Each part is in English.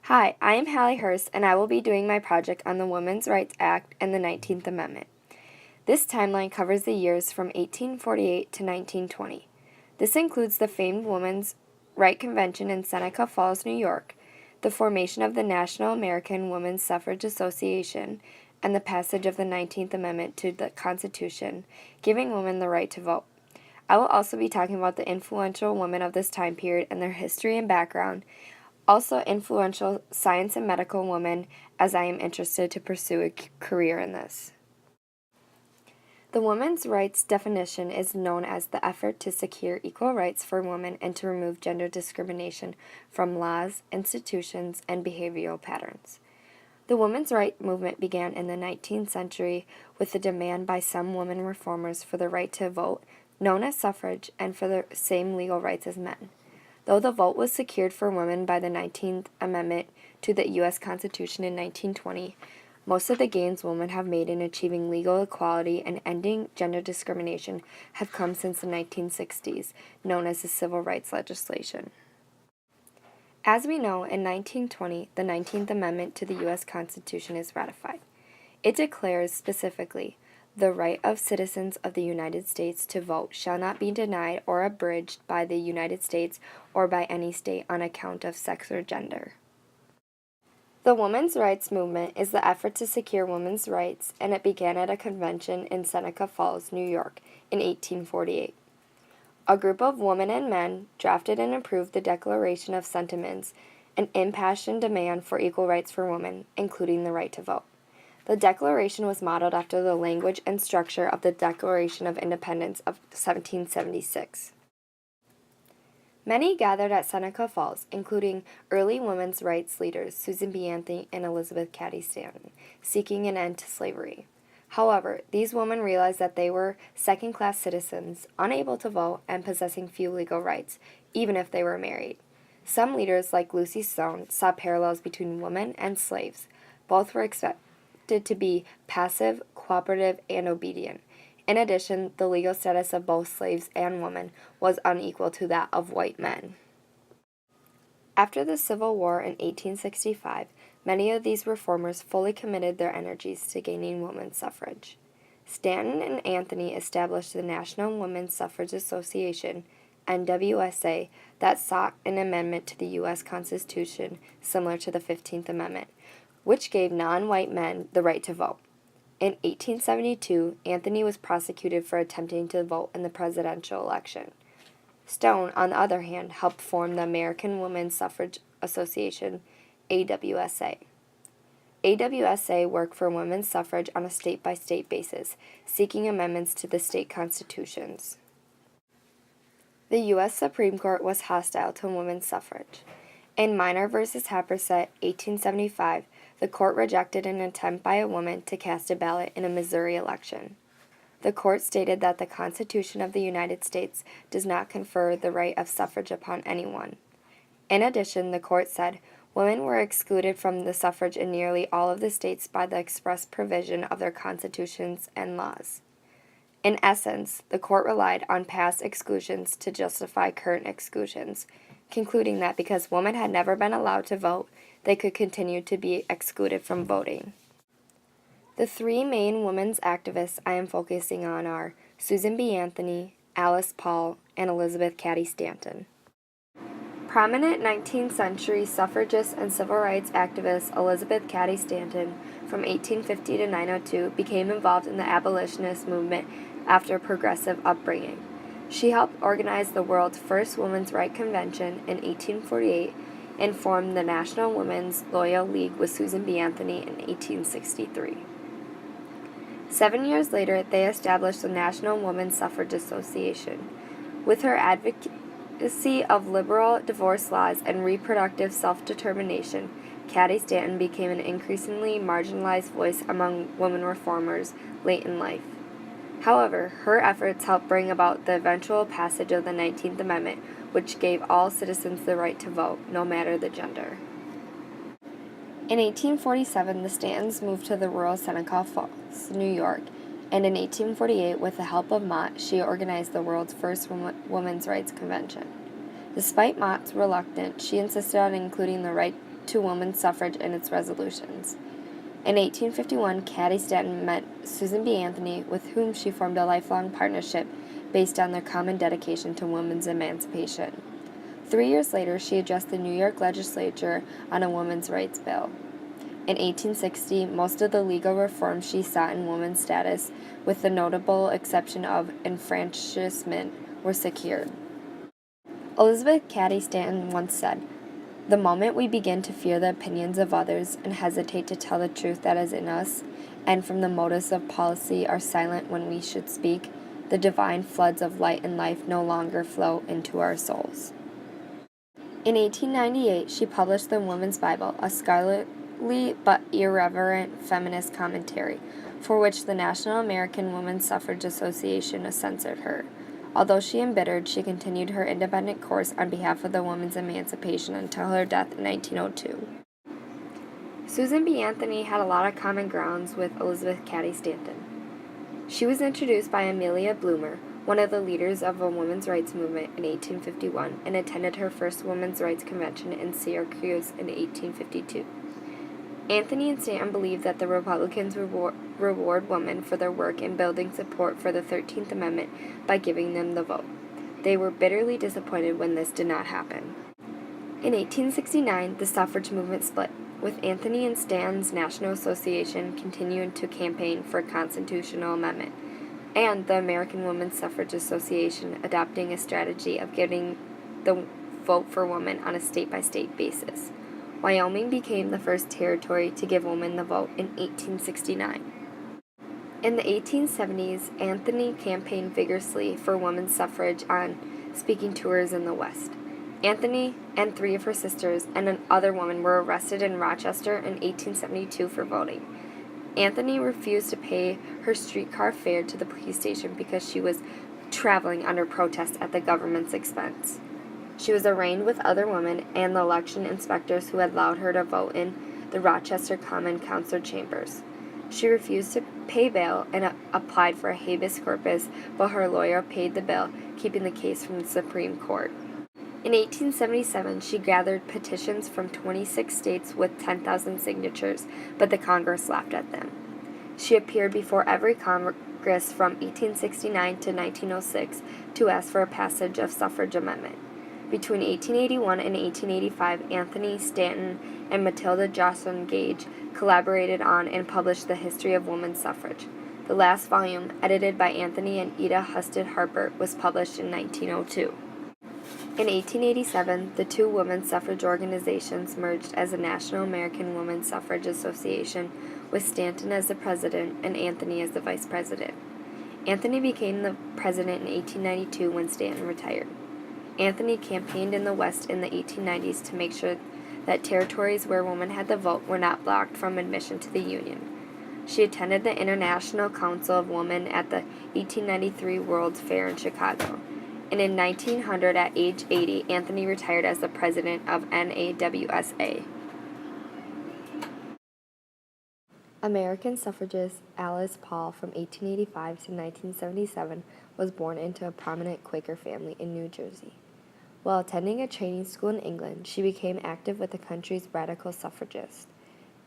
Hi, I am Hallie Hurst, and I will be doing my project on the Women's Rights Act and the 19th Amendment. This timeline covers the years from 1848 to 1920. This includes the famed Women's Right Convention in Seneca Falls, New York, the formation of the National American Women's Suffrage Association, and the passage of the 19th Amendment to the Constitution, giving women the right to vote. I will also be talking about the influential women of this time period and their history and background, also influential science and medical women, as I am interested to pursue a career in this. The women's rights definition is known as the effort to secure equal rights for women and to remove gender discrimination from laws, institutions, and behavioral patterns. The women's rights movement began in the 19th century with the demand by some women reformers for the right to vote, known as suffrage, and for the same legal rights as men. Though the vote was secured for women by the 19th Amendment to the U.S. Constitution in 1920, most of the gains women have made in achieving legal equality and ending gender discrimination have come since the 1960s, known as the Civil Rights Legislation. As we know, in 1920, the 19th Amendment to the U.S. Constitution is ratified. It declares specifically, the right of citizens of the United States to vote shall not be denied or abridged by the United States or by any state on account of sex or gender. The women's rights movement is the effort to secure women's rights, and it began at a convention in Seneca Falls, New York, in 1848. A group of women and men drafted and approved the Declaration of Sentiments, an impassioned demand for equal rights for women, including the right to vote. The Declaration was modeled after the language and structure of the Declaration of Independence of 1776. Many gathered at Seneca Falls, including early women's rights leaders Susan B. Anthony and Elizabeth Cady Stanton, seeking an end to slavery. However, these women realized that they were second-class citizens, unable to vote, and possessing few legal rights, even if they were married. Some leaders, like Lucy Stone, saw parallels between women and slaves. Both were expected to be passive, cooperative, and obedient. In addition, the legal status of both slaves and women was unequal to that of white men. After the Civil War in 1865, many of these reformers fully committed their energies to gaining women's suffrage. Stanton and Anthony established the National Women's Suffrage Association, NWSA, that sought an amendment to the U.S. Constitution similar to the 15th Amendment, which gave non-white men the right to vote. In 1872, Anthony was prosecuted for attempting to vote in the presidential election. Stone, on the other hand, helped form the American Women's Suffrage Association, AWSA. AWSA worked for women's suffrage on a state-by-state basis, seeking amendments to the state constitutions. The U.S. Supreme Court was hostile to women's suffrage. In Minor v. Happersett, 1875, the court rejected an attempt by a woman to cast a ballot in a Missouri election. The court stated that the Constitution of the United States does not confer the right of suffrage upon anyone. In addition, the court said, women were excluded from the suffrage in nearly all of the states by the express provision of their constitutions and laws. In essence, the court relied on past exclusions to justify current exclusions, concluding that because women had never been allowed to vote, they could continue to be excluded from voting. The three main women's activists I am focusing on are Susan B. Anthony, Alice Paul, and Elizabeth Cady Stanton. Prominent 19th century suffragist and civil rights activist Elizabeth Cady Stanton, from 1850 to 902, became involved in the abolitionist movement after a progressive upbringing. She helped organize the world's first women's rights convention in 1848 and formed the National Women's Loyal League with Susan B. Anthony in 1863. 7 years later, they established the National Women's Suffrage Association. With her advocacy of liberal divorce laws and reproductive self-determination, Cady Stanton became an increasingly marginalized voice among women reformers late in life. However, her efforts helped bring about the eventual passage of the 19th Amendment, which gave all citizens the right to vote, no matter the gender. In 1847, the Stantons moved to the rural Seneca Falls, New York, and in 1848, with the help of Mott, she organized the world's first women's rights convention. Despite Mott's reluctance, she insisted on including the right to women's suffrage in its resolutions. In 1851, Cady Stanton met Susan B. Anthony, with whom she formed a lifelong partnership based on their common dedication to women's emancipation. 3 years later, she addressed the New York legislature on a women's rights bill. In 1860, most of the legal reforms she sought in women's status, with the notable exception of enfranchisement, were secured. Elizabeth Cady Stanton once said, "The moment we begin to fear the opinions of others and hesitate to tell the truth that is in us, and from the motives of policy are silent when we should speak, the divine floods of light and life no longer flow into our souls." In 1898, she published the Woman's Bible, a scholarly but irreverent feminist commentary, for which the National American Woman Suffrage Association censored her. Although she embittered, she continued her independent course on behalf of the women's emancipation until her death in 1902. Susan B. Anthony had a lot of common grounds with Elizabeth Cady Stanton. She was introduced by Amelia Bloomer, one of the leaders of a women's rights movement in 1851, and attended her first women's rights convention in Syracuse in 1852. Anthony and Stanton believed that the Republicans reward women for their work in building support for the 13th Amendment by giving them the vote. They were bitterly disappointed when this did not happen. In 1869, the suffrage movement split, with Anthony and Stanton's National Association continuing to campaign for a constitutional amendment, and the American Women's Suffrage Association adopting a strategy of giving the vote for women on a state-by-state basis. Wyoming became the first territory to give women the vote in 1869. In the 1870s, Anthony campaigned vigorously for women's suffrage on speaking tours in the West. Anthony and 3 of her sisters and another woman were arrested in Rochester in 1872 for voting. Anthony refused to pay her streetcar fare to the police station because she was traveling under protest at the government's expense. She was arraigned with other women and the election inspectors who had allowed her to vote in the Rochester Common Council chambers. She refused to pay bail and applied for a habeas corpus, but her lawyer paid the bill, keeping the case from the Supreme Court. In 1877, she gathered petitions from 26 states with 10,000 signatures, but the Congress laughed at them. She appeared before every Congress from 1869 to 1906 to ask for a passage of suffrage amendment. Between 1881 and 1885, Anthony Stanton and Matilda Joslyn Gage collaborated on and published The History of Women's Suffrage. The last volume, edited by Anthony and Ida Husted Harper, was published in 1902. In 1887, the 2 women's suffrage organizations merged as the National American Women's Suffrage Association, with Stanton as the president and Anthony as the vice president. Anthony became the president in 1892 when Stanton retired. Anthony campaigned in the West in the 1890s to make sure that territories where women had the vote were not blocked from admission to the Union. She attended the International Council of Women at the 1893 World's Fair in Chicago. And in 1900, at age 80, Anthony retired as the president of NAWSA. American suffragist Alice Paul from 1885 to 1977 was born into a prominent Quaker family in New Jersey. While attending a training school in England, she became active with the country's radical suffragists.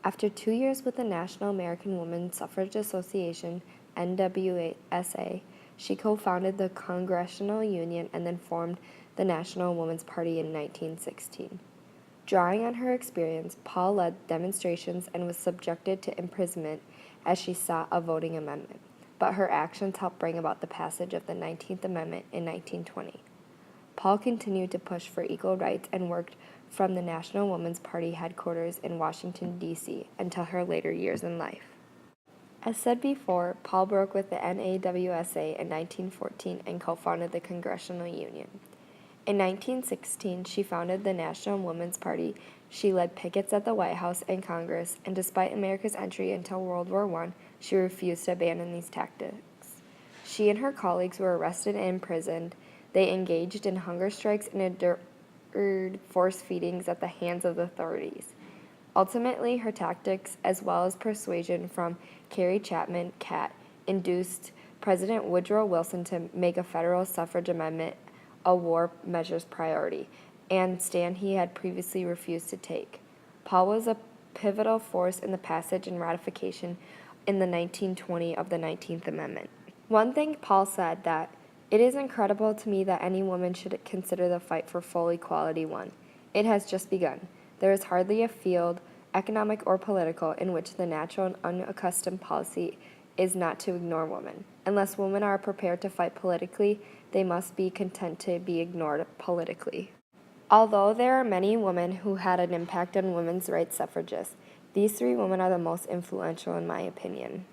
After 2 years with the National American Women's Suffrage Association, NWSA, she co-founded the Congressional Union and then formed the National Woman's Party in 1916. Drawing on her experience, Paul led demonstrations and was subjected to imprisonment as she sought a voting amendment, but her actions helped bring about the passage of the 19th Amendment in 1920. Paul continued to push for equal rights and worked from the National Woman's Party headquarters in Washington, D.C., until her later years in life. As said before, Paul broke with the NAWSA in 1914 and co-founded the Congressional Union. In 1916, she founded the National Woman's Party. She led pickets at the White House and Congress, and despite America's entry into World War I, she refused to abandon these tactics. She and her colleagues were arrested and imprisoned. They engaged in hunger strikes and endured forced feedings at the hands of the authorities. Ultimately, her tactics, as well as persuasion from Carrie Chapman Catt, induced President Woodrow Wilson to make a federal suffrage amendment a war measures priority, and stand he had previously refused to take. Paul was a pivotal force in the passage and ratification in the 1920 of the 19th Amendment. One thing Paul said that it is incredible to me that any woman should consider the fight for full equality won. It has just begun. There is hardly a field, economic or political, in which the natural and unaccustomed policy is not to ignore women. Unless women are prepared to fight politically, they must be content to be ignored politically. Although there are many women who had an impact on women's rights suffragists, these three women are the most influential in my opinion.